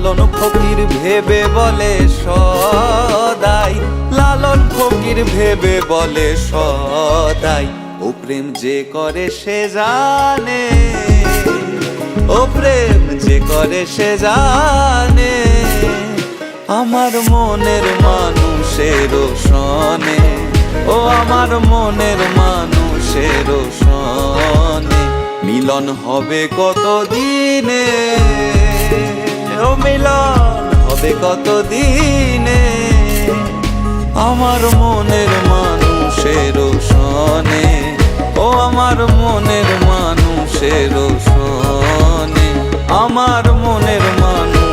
লালন ফকির ভেবে বলে সদাই, লালন ফকির ভেবে বলে সদাই, ও প্রেম যে করে সে জানে, ও প্রেম যে করে সে জানে। আমার মনের মানুষের সনে, ও আমার মনের মানুষের সনে, মিলন হবে কত দিনে, ও মিলন হবে কত দিনে। আমার মনের মানুষের সনে, ও আমার মনের মানুষের সনে, আমার মনের মানুষ